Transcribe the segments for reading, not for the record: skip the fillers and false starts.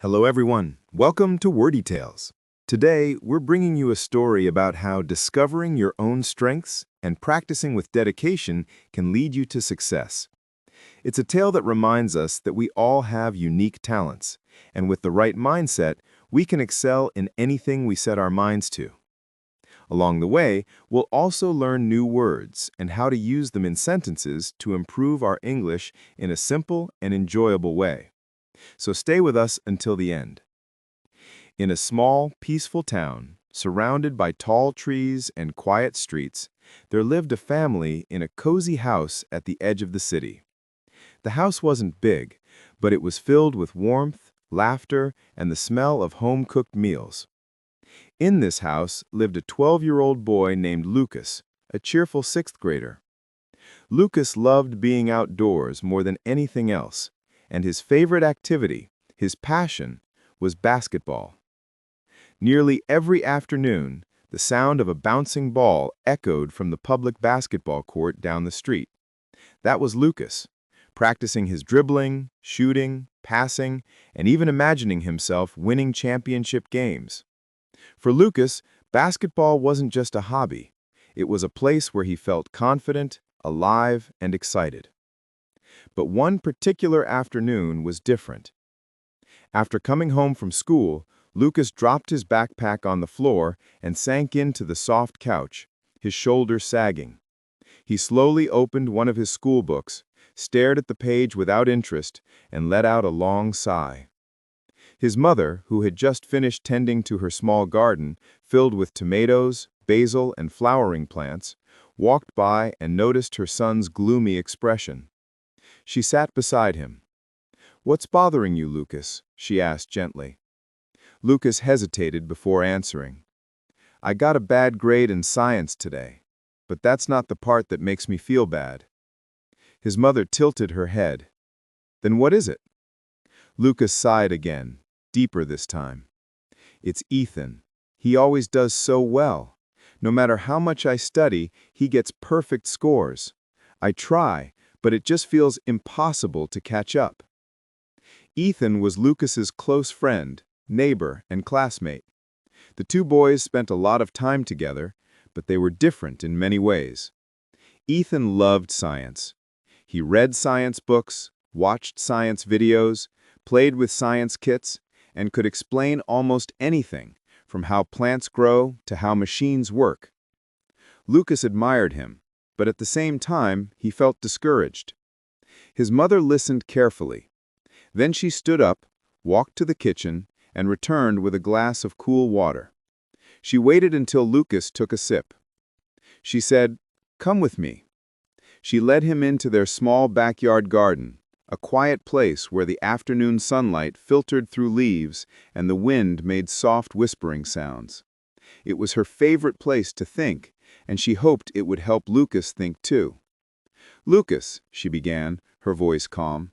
Hello everyone, welcome to Wordy Tales. Today, we're bringing you a story about how discovering your own strengths and practicing with dedication can lead you to success. It's a tale that reminds us that we all have unique talents, and with the right mindset, we can excel in anything we set our minds to. Along the way, we'll also learn new words and how to use them in sentences to improve our English in a simple and enjoyable way. So stay with us until the end. In a small, peaceful town, surrounded by tall trees and quiet streets, there lived a family in a cozy house at the edge of the city. The house wasn't big, but it was filled with warmth, laughter, and the smell of home-cooked meals. In this house lived a 12-year-old boy named Lucas, a cheerful sixth grader. Lucas loved being outdoors more than anything else, and his favorite activity, his passion, was basketball. Nearly every afternoon, the sound of a bouncing ball echoed from the public basketball court down the street. That was Lucas, practicing his dribbling, shooting, passing, and even imagining himself winning championship games. For Lucas, basketball wasn't just a hobby. It was a place where he felt confident, alive, and excited. But one particular afternoon was different. After coming home from school, Lucas dropped his backpack on the floor and sank into the soft couch, his shoulders sagging. He slowly opened one of his school books, stared at the page without interest, and let out a long sigh. His mother, who had just finished tending to her small garden, filled with tomatoes, basil, and flowering plants, walked by and noticed her son's gloomy expression. She sat beside him. "What's bothering you, Lucas?" she asked gently. Lucas hesitated before answering. "I got a bad grade in science today, but that's not the part that makes me feel bad." His mother tilted her head. "Then what is it?" Lucas sighed again, deeper this time. "It's Ethan. He always does so well. No matter how much I study, he gets perfect scores. I try, but it just feels impossible to catch up." Ethan was Lucas's close friend, neighbor, and classmate. The two boys spent a lot of time together, but they were different in many ways. Ethan loved science. He read science books, watched science videos, played with science kits, and could explain almost anything, from how plants grow to how machines work. Lucas admired him, but at the same time, he felt discouraged. His mother listened carefully. Then she stood up, walked to the kitchen, and returned with a glass of cool water. She waited until Lucas took a sip. She said, "Come with me." She led him into their small backyard garden, a quiet place where the afternoon sunlight filtered through leaves and the wind made soft whispering sounds. It was her favorite place to think, and she hoped it would help Lucas think too. "Lucas," she began, her voice calm,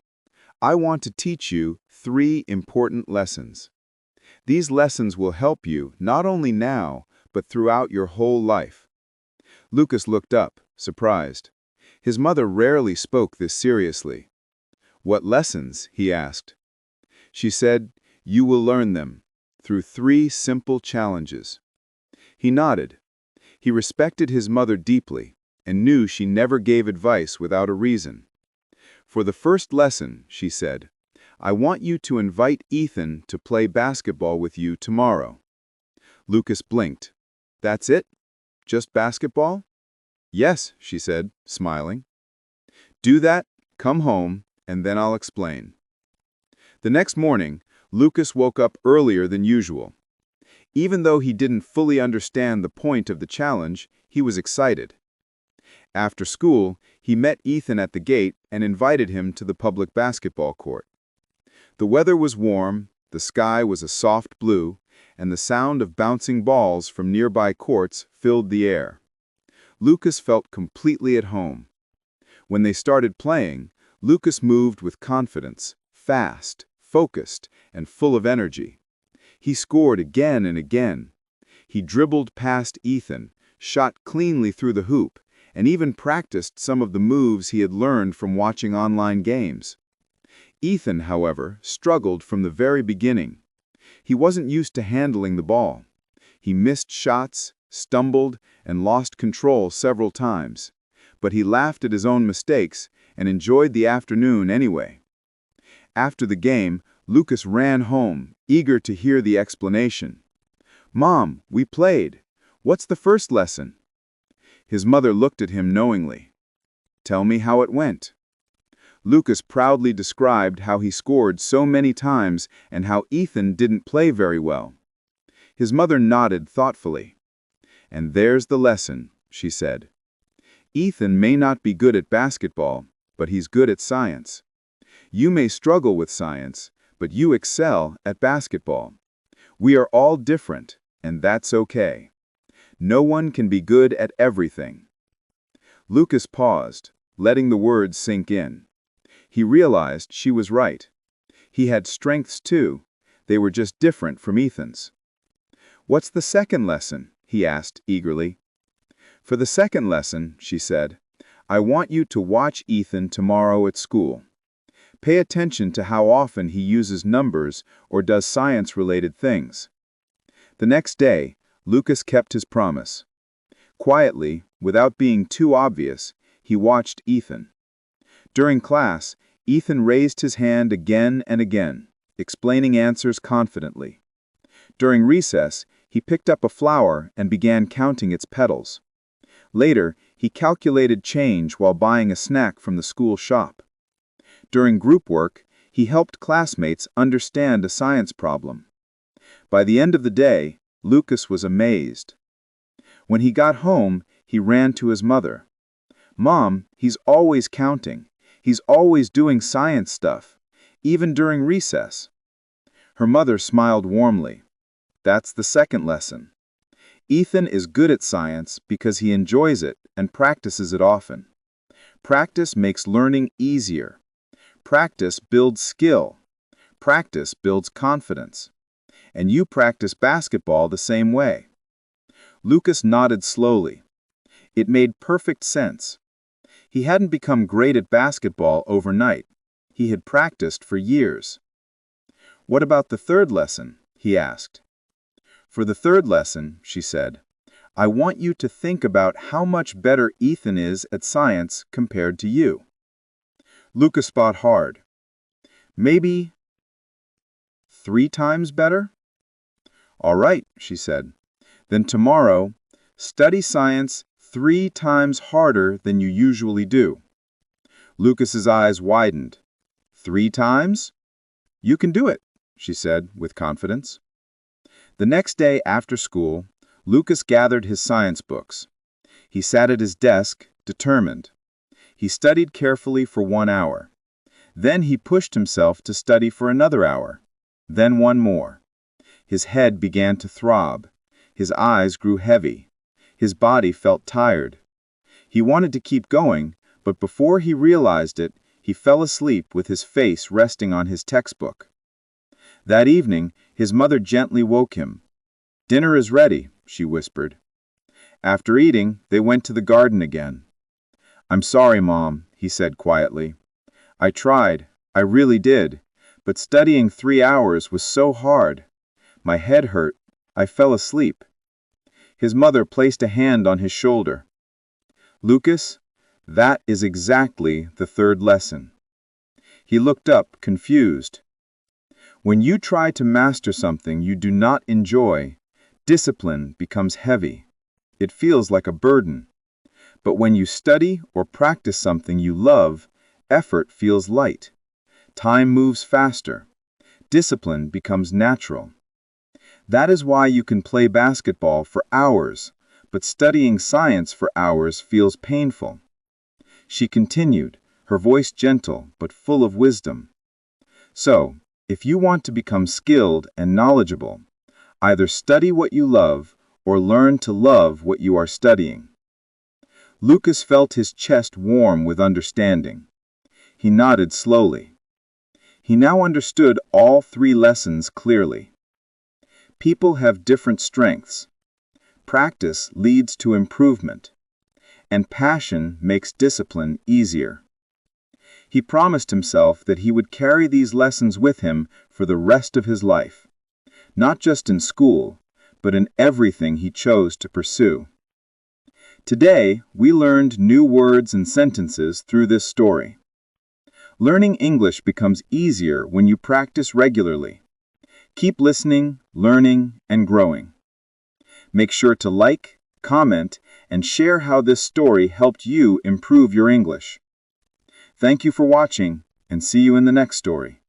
"I want to teach you 3 important lessons. These lessons will help you not only now, but throughout your whole life." Lucas looked up, surprised. His mother rarely spoke this seriously. "What lessons?" he asked. She said, "You will learn them through 3 simple challenges." He nodded. He respected his mother deeply and knew she never gave advice without a reason. "For the first lesson," she said, "I want you to invite Ethan to play basketball with you tomorrow." Lucas blinked. "That's it? Just basketball?" "Yes," she said, smiling. "Do that, come home, and then I'll explain." The next morning, Lucas woke up earlier than usual. Even though he didn't fully understand the point of the challenge, he was excited. After school, he met Ethan at the gate and invited him to the public basketball court. The weather was warm, the sky was a soft blue, and the sound of bouncing balls from nearby courts filled the air. Lucas felt completely at home. When they started playing, Lucas moved with confidence, fast, focused, and full of energy. He scored again and again. He dribbled past Ethan, shot cleanly through the hoop, and even practiced some of the moves he had learned from watching online games. Ethan, however, struggled from the very beginning. He wasn't used to handling the ball. He missed shots, stumbled, and lost control several times. But he laughed at his own mistakes and enjoyed the afternoon anyway. After the game, Lucas ran home, eager to hear the explanation. "Mom, we played. What's the first lesson?" His mother looked at him knowingly. "Tell me how it went." Lucas proudly described how he scored so many times and how Ethan didn't play very well. His mother nodded thoughtfully. "And there's the lesson," she said. "Ethan may not be good at basketball, but he's good at science. You may struggle with science, but you excel at basketball. We are all different, and that's okay. No one can be good at everything." Lucas paused, letting the words sink in. He realized she was right. He had strengths too. They were just different from Ethan's. "What's the second lesson?" he asked eagerly. "For the second lesson," she said, "I want you to watch Ethan tomorrow at school. Pay attention to how often he uses numbers or does science-related things." The next day, Lucas kept his promise. Quietly, without being too obvious, he watched Ethan. During class, Ethan raised his hand again and again, explaining answers confidently. During recess, he picked up a flower and began counting its petals. Later, he calculated change while buying a snack from the school shop. During group work, he helped classmates understand a science problem. By the end of the day, Lucas was amazed. When he got home, he ran to his mother. "Mom, he's always counting. He's always doing science stuff, even during recess." Her mother smiled warmly. "That's the second lesson. Ethan is good at science because he enjoys it and practices it often. Practice makes learning easier. Practice builds skill. Practice builds confidence. And you practice basketball the same way." Lucas nodded slowly. It made perfect sense. He hadn't become great at basketball overnight. He had practiced for years. "What about the third lesson?" he asked. "For the third lesson," she said, "I want you to think about how much better Ethan is at science compared to you." Lucas fought hard. "Maybe 3 times better?" "All right," she said. "Then tomorrow, study science 3 times harder than you usually do." Lucas's eyes widened. 3 times? "You can do it," she said with confidence. The next day after school, Lucas gathered his science books. He sat at his desk, determined. He studied carefully for 1 hour. Then he pushed himself to study for another hour. Then one more. His head began to throb. His eyes grew heavy. His body felt tired. He wanted to keep going, but before he realized it, he fell asleep with his face resting on his textbook. That evening, his mother gently woke him. "Dinner is ready," she whispered. After eating, they went to the garden again. "I'm sorry, Mom," he said quietly. "I tried, I really did, but studying 3 hours was so hard. My head hurt. I fell asleep." His mother placed a hand on his shoulder. "Lucas, that is exactly the third lesson." He looked up, confused. When you try to master something you do not enjoy, discipline becomes heavy. It feels like a burden. But when you study or practice something you love, effort feels light. Time moves faster. Discipline becomes natural. That is why you can play basketball for hours, but studying science for hours feels painful. She continued, her voice gentle but full of wisdom. So, if you want to become skilled and knowledgeable, either study what you love or learn to love what you are studying. Lucas felt his chest warm with understanding. He nodded slowly. He now understood all 3 lessons clearly. People have different strengths. Practice leads to improvement, and passion makes discipline easier. He promised himself that he would carry these lessons with him for the rest of his life, not just in school, but in everything he chose to pursue. Today, we learned new words and sentences through this story. Learning English becomes easier when you practice regularly. Keep listening, learning, and growing. Make sure to like, comment, and share how this story helped you improve your English. Thank you for watching, and see you in the next story.